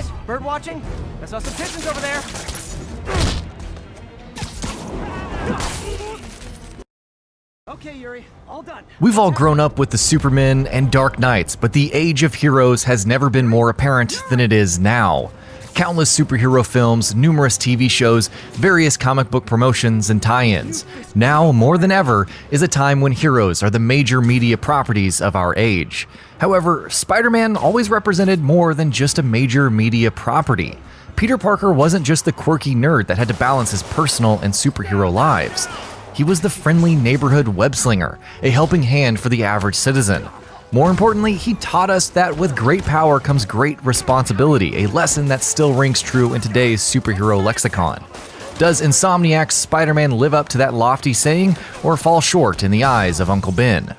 guys, bird watching? I saw some pigeons over there. Okay, Yuri, all done. We've all grown up with the Superman and Dark Knights, but the age of heroes has never been more apparent than it is now. Countless superhero films, numerous TV shows, various comic book promotions and tie-ins. Now, more than ever, is a time when heroes are the major media properties of our age. However, Spider-Man always represented more than just a major media property. Peter Parker wasn't just the quirky nerd that had to balance his personal and superhero lives. He was the friendly neighborhood web-slinger, a helping hand for the average citizen. More importantly, he taught us that with great power comes great responsibility, a lesson that still rings true in today's superhero lexicon. Does Insomniac's Spider-Man live up to that lofty saying, or fall short in the eyes of Uncle Ben?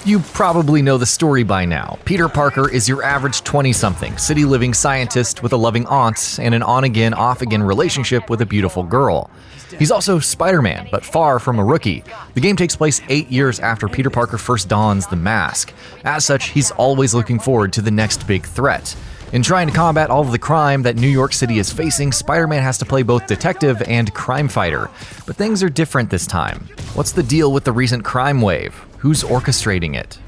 You probably know the story by now. Peter Parker is your average 20-something, city-living scientist with a loving aunt and an on-again, off-again relationship with a beautiful girl. He's also Spider-Man, but far from a rookie. The game takes place 8 years after Peter Parker first dons the mask. As such, he's always looking forward to the next big threat. In trying to combat all of the crime that New York City is facing, Spider-Man has to play both detective and crime fighter. But things are different this time. What's the deal with the recent crime wave? Who's orchestrating it?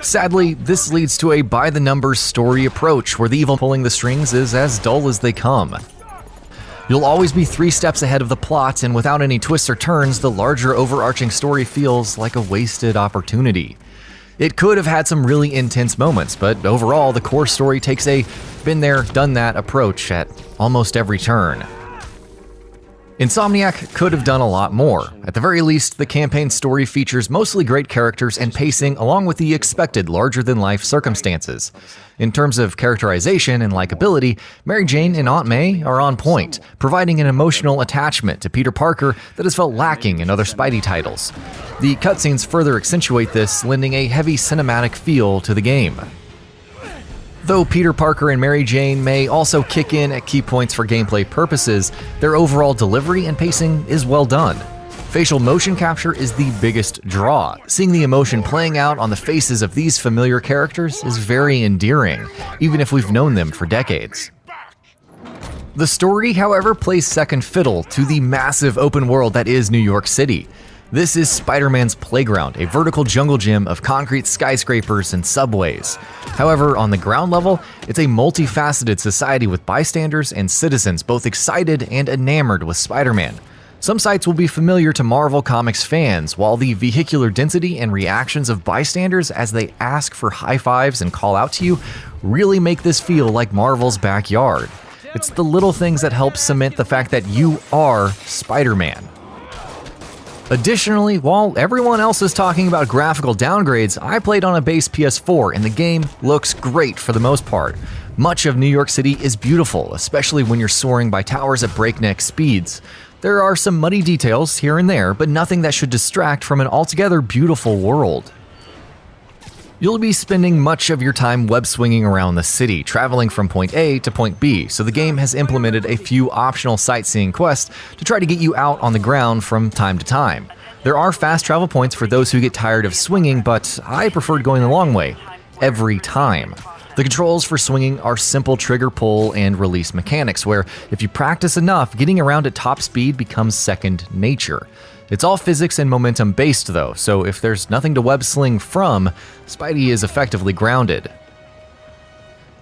Sadly, this leads to a by-the-numbers story approach where the evil pulling the strings is as dull as they come. You'll always be 3 steps ahead of the plot, and without any twists or turns, the larger overarching story feels like a wasted opportunity. It could have had some really intense moments, but overall, the core story takes a been there, done that approach at almost every turn. Insomniac could have done a lot more. At the very least, the campaign story features mostly great characters and pacing along with the expected larger-than-life circumstances. In terms of characterization and likability, Mary Jane and Aunt May are on point, providing an emotional attachment to Peter Parker that has felt lacking in other Spidey titles. The cutscenes further accentuate this, lending a heavy cinematic feel to the game. Though Peter Parker and Mary Jane may also kick in at key points for gameplay purposes, their overall delivery and pacing is well done. Facial motion capture is the biggest draw. Seeing the emotion playing out on the faces of these familiar characters is very endearing, even if we've known them for decades. The story, however, plays second fiddle to the massive open world that is New York City. This is Spider-Man's playground, a vertical jungle gym of concrete skyscrapers and subways. However, on the ground level, it's a multifaceted society with bystanders and citizens both excited and enamored with Spider-Man. Some sights will be familiar to Marvel Comics fans, while the vehicular density and reactions of bystanders as they ask for high fives and call out to you really make this feel like Marvel's backyard. It's the little things that help cement the fact that you are Spider-Man. Additionally, while everyone else is talking about graphical downgrades, I played on a base PS4 and the game looks great for the most part. Much of New York City is beautiful, especially when you're soaring by towers at breakneck speeds. There are some muddy details here and there, but nothing that should distract from an altogether beautiful world. You'll be spending much of your time web-swinging around the city, traveling from point A to point B, so the game has implemented a few optional sightseeing quests to try to get you out on the ground from time to time. There are fast travel points for those who get tired of swinging, but I preferred going the long way, every time. The controls for swinging are simple trigger pull and release mechanics, where if you practice enough, getting around at top speed becomes second nature. It's all physics and momentum based though, so if there's nothing to web sling from, Spidey is effectively grounded.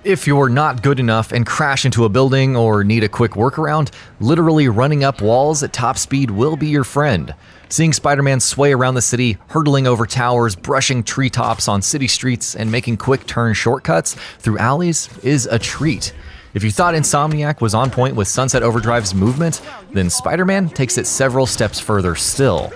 If you're not good enough and crash into a building or need a quick workaround, literally running up walls at top speed will be your friend. Seeing Spider-Man sway around the city, hurtling over towers, brushing treetops on city streets, and making quick turn shortcuts through alleys is a treat. If you thought Insomniac was on point with Sunset Overdrive's movement, then Spider-Man takes it several steps further still.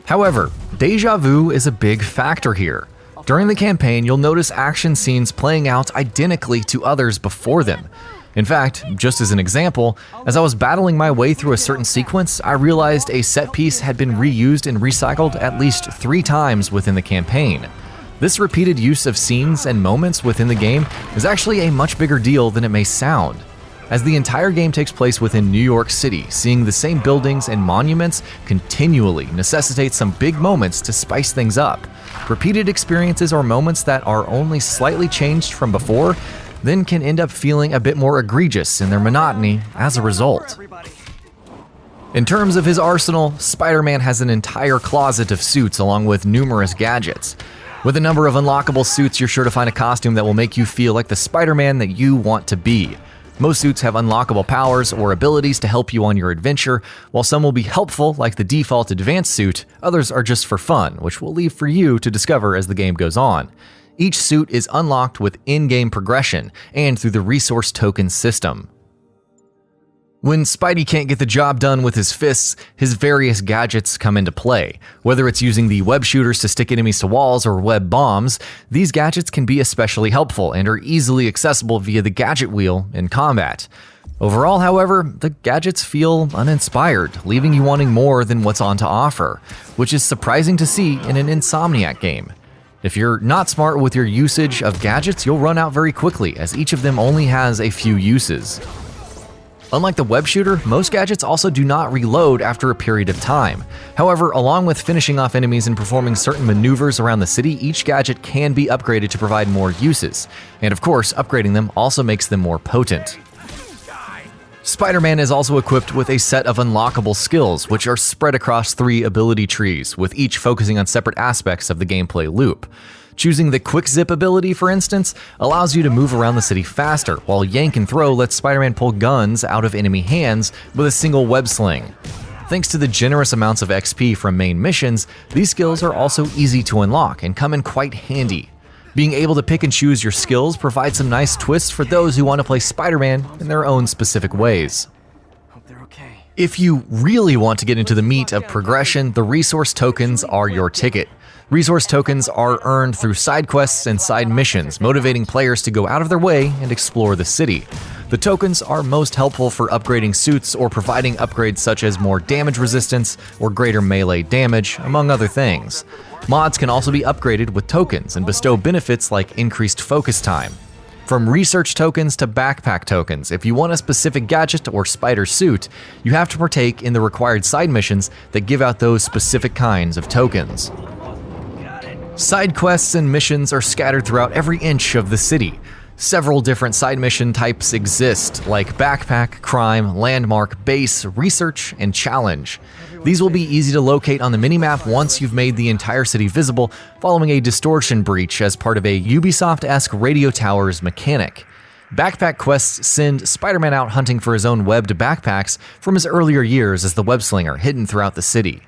However, deja vu is a big factor here. During the campaign, you'll notice action scenes playing out identically to others before them. In fact, just as an example, as I was battling my way through a certain sequence, I realized a set piece had been reused and recycled at least 3 times within the campaign. This repeated use of scenes and moments within the game is actually a much bigger deal than it may sound. as the entire game takes place within New York City. Seeing the same buildings and monuments continually necessitates some big moments to spice things up. Repeated experiences or moments that are only slightly changed from before then can end up feeling a bit more egregious in their monotony as a result. In terms of his arsenal, Spider-Man has an entire closet of suits along with numerous gadgets. With a number of unlockable suits, you're sure to find a costume that will make you feel like the Spider-Man that you want to be. Most suits have unlockable powers or abilities to help you on your adventure, while some will be helpful like the default advanced suit, others are just for fun, which we'll leave for you to discover as the game goes on. Each suit is unlocked with in-game progression and through the resource token system. When Spidey can't get the job done with his fists, his various gadgets come into play. Whether it's using the web shooters to stick enemies to walls or web bombs, these gadgets can be especially helpful and are easily accessible via the gadget wheel in combat. Overall, however, the gadgets feel uninspired, leaving you wanting more than what's on to offer, which is surprising to see in an Insomniac game. If you're not smart with your usage of gadgets, you'll run out very quickly, as each of them only has a few uses. Unlike the web shooter, most gadgets also do not reload after a period of time. However, along with finishing off enemies and performing certain maneuvers around the city, each gadget can be upgraded to provide more uses. And of course, upgrading them also makes them more potent. Spider-Man is also equipped with a set of unlockable skills, which are spread across 3 ability trees, with each focusing on separate aspects of the gameplay loop. Choosing the Quick Zip ability, for instance, allows you to move around the city faster, while Yank and Throw lets Spider-Man pull guns out of enemy hands with a single web sling. Thanks to the generous amounts of XP from main missions, these skills are also easy to unlock and come in quite handy. Being able to pick and choose your skills provides some nice twists for those who want to play Spider-Man in their own specific ways. Hope they're okay. If you really want to get into the meat of progression, the resource tokens are your ticket. Resource tokens are earned through side quests and side missions, motivating players to go out of their way and explore the city. The tokens are most helpful for upgrading suits or providing upgrades such as more damage resistance or greater melee damage, among other things. Mods can also be upgraded with tokens and bestow benefits like increased focus time. From research tokens to backpack tokens, if you want a specific gadget or spider suit, you have to partake in the required side missions that give out those specific kinds of tokens. Side quests and missions are scattered throughout every inch of the city. Several different side mission types exist, like Backpack, Crime, Landmark, Base, Research, and Challenge. These will be easy to locate on the minimap once you've made the entire city visible, following a distortion breach as part of a Ubisoft-esque radio towers mechanic. Backpack quests send Spider-Man out hunting for his own webbed backpacks from his earlier years as the web-slinger hidden throughout the city.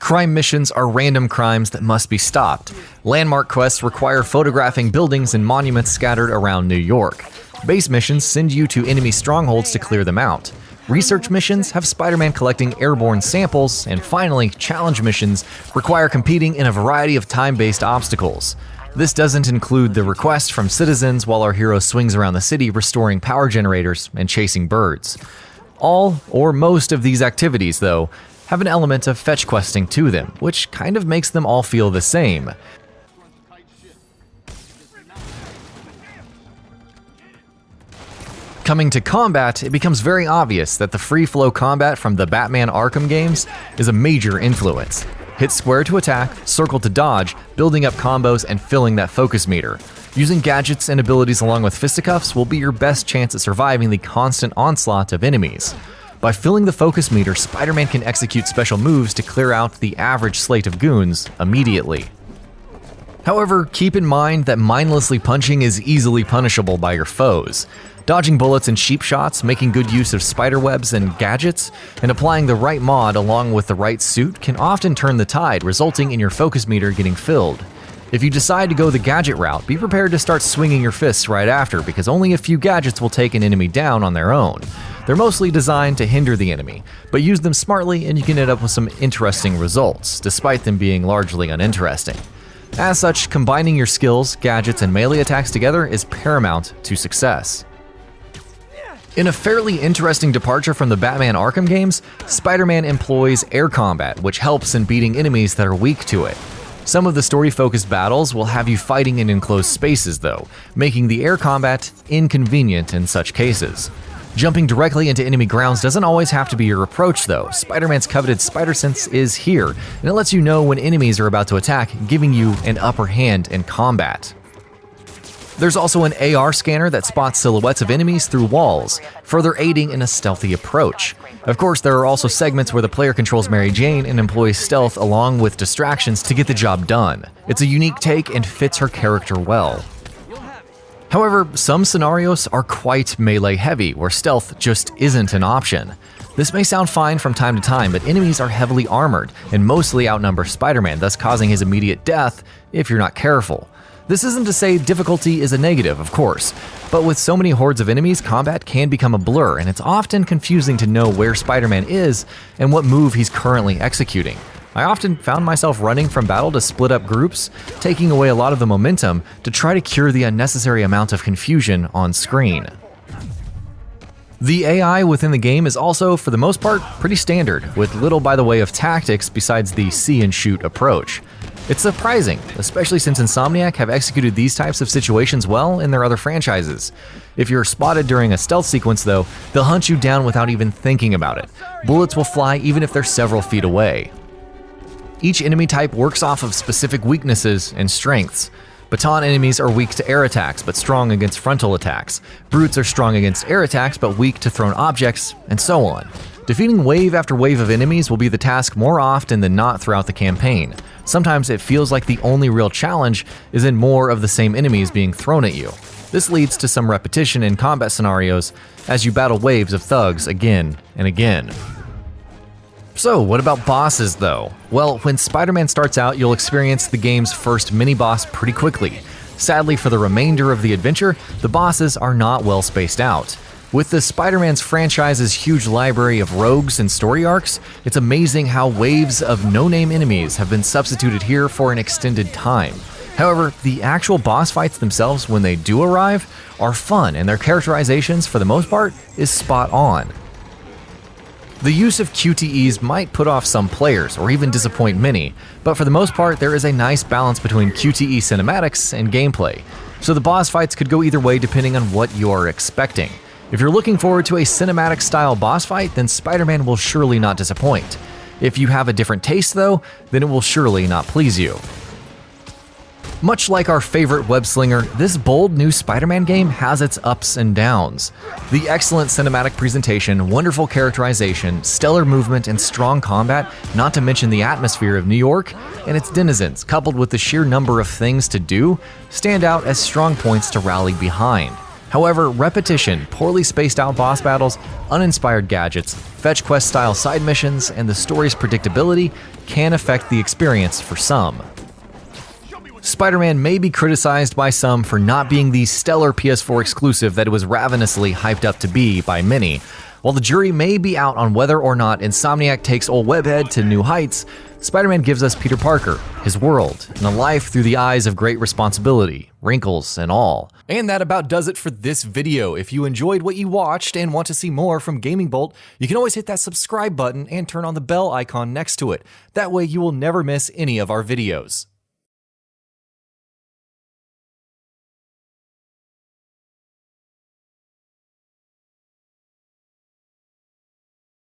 Crime missions are random crimes that must be stopped. Landmark quests require photographing buildings and monuments scattered around New York. Base missions send you to enemy strongholds to clear them out. Research missions have Spider-Man collecting airborne samples, and finally, challenge missions require competing in a variety of time-based obstacles. This doesn't include the requests from citizens while our hero swings around the city restoring power generators and chasing birds. All, or most of these activities, though, have an element of fetch questing to them, which kind of makes them all feel the same. Coming to combat, it becomes very obvious that the free-flow combat from the Batman Arkham games is a major influence. Hit square to attack, circle to dodge, building up combos and filling that focus meter. Using gadgets and abilities along with fisticuffs will be your best chance at surviving the constant onslaught of enemies. By filling the focus meter, Spider-Man can execute special moves to clear out the average slate of goons immediately. However, keep in mind that mindlessly punching is easily punishable by your foes. Dodging bullets and cheap shots, making good use of spider webs and gadgets, and applying the right mod along with the right suit can often turn the tide, resulting in your focus meter getting filled. If you decide to go the gadget route, be prepared to start swinging your fists right after, because only a few gadgets will take an enemy down on their own. They're mostly designed to hinder the enemy, but use them smartly and you can end up with some interesting results, despite them being largely uninteresting. As such, combining your skills, gadgets, and melee attacks together is paramount to success. In a fairly interesting departure from the Batman Arkham games, Spider-Man employs air combat, which helps in beating enemies that are weak to it. Some of the story-focused battles will have you fighting in enclosed spaces though, making the air combat inconvenient in such cases. Jumping directly into enemy grounds doesn't always have to be your approach though. Spider-Man's coveted Spider Sense is here, and it lets you know when enemies are about to attack, giving you an upper hand in combat. There's also an AR scanner that spots silhouettes of enemies through walls, further aiding in a stealthy approach. Of course, there are also segments where the player controls Mary Jane and employs stealth along with distractions to get the job done. It's a unique take and fits her character well. However, some scenarios are quite melee heavy, where stealth just isn't an option. This may sound fine from time to time, but enemies are heavily armored and mostly outnumber Spider-Man, thus causing his immediate death if you're not careful. This isn't to say difficulty is a negative, of course, but with so many hordes of enemies, combat can become a blur, and it's often confusing to know where Spider-Man is and what move he's currently executing. I often found myself running from battle to split up groups, taking away a lot of the momentum to try to cure the unnecessary amount of confusion on screen. The AI within the game is also, for the most part, pretty standard, with little by the way of tactics besides the see and shoot approach. It's surprising, especially since Insomniac have executed these types of situations well in their other franchises. If you're spotted during a stealth sequence though, they'll hunt you down without even thinking about it. Bullets will fly even if they're several feet away. Each enemy type works off of specific weaknesses and strengths. Baton enemies are weak to air attacks but strong against frontal attacks. Brutes are strong against air attacks but weak to thrown objects, and so on. Defeating wave after wave of enemies will be the task more often than not throughout the campaign. Sometimes it feels like the only real challenge is in more of the same enemies being thrown at you. This leads to some repetition in combat scenarios as you battle waves of thugs again and again. So, what about bosses though? Well, when Spider-Man starts out, you'll experience the game's first mini-boss pretty quickly. Sadly, for the remainder of the adventure, the bosses are not well spaced out. With the Spider-Man's franchise's huge library of rogues and story arcs, it's amazing how waves of no-name enemies have been substituted here for an extended time. However, the actual boss fights themselves, when they do arrive, are fun, and their characterizations, for the most part, is spot on. The use of QTEs might put off some players, or even disappoint many, but for the most part there is a nice balance between QTE cinematics and gameplay, so the boss fights could go either way depending on what you are expecting. If you're looking forward to a cinematic style boss fight, then Spider-Man will surely not disappoint. If you have a different taste though, then it will surely not please you. Much like our favorite web-slinger, this bold new Spider-Man game has its ups and downs. The excellent cinematic presentation, wonderful characterization, stellar movement, and strong combat, not to mention the atmosphere of New York and its denizens, coupled with the sheer number of things to do, stand out as strong points to rally behind. However, repetition, poorly spaced out boss battles, uninspired gadgets, fetch quest style side missions, and the story's predictability can affect the experience for some. Spider-Man may be criticized by some for not being the stellar PS4 exclusive that it was ravenously hyped up to be by many. While the jury may be out on whether or not Insomniac takes old Webhead to new heights, Spider-Man gives us Peter Parker, his world, and a life through the eyes of great responsibility, wrinkles and all. And that about does it for this video. If you enjoyed what you watched and want to see more from GamingBolt, you can always hit that subscribe button and turn on the bell icon next to it. That way you will never miss any of our videos.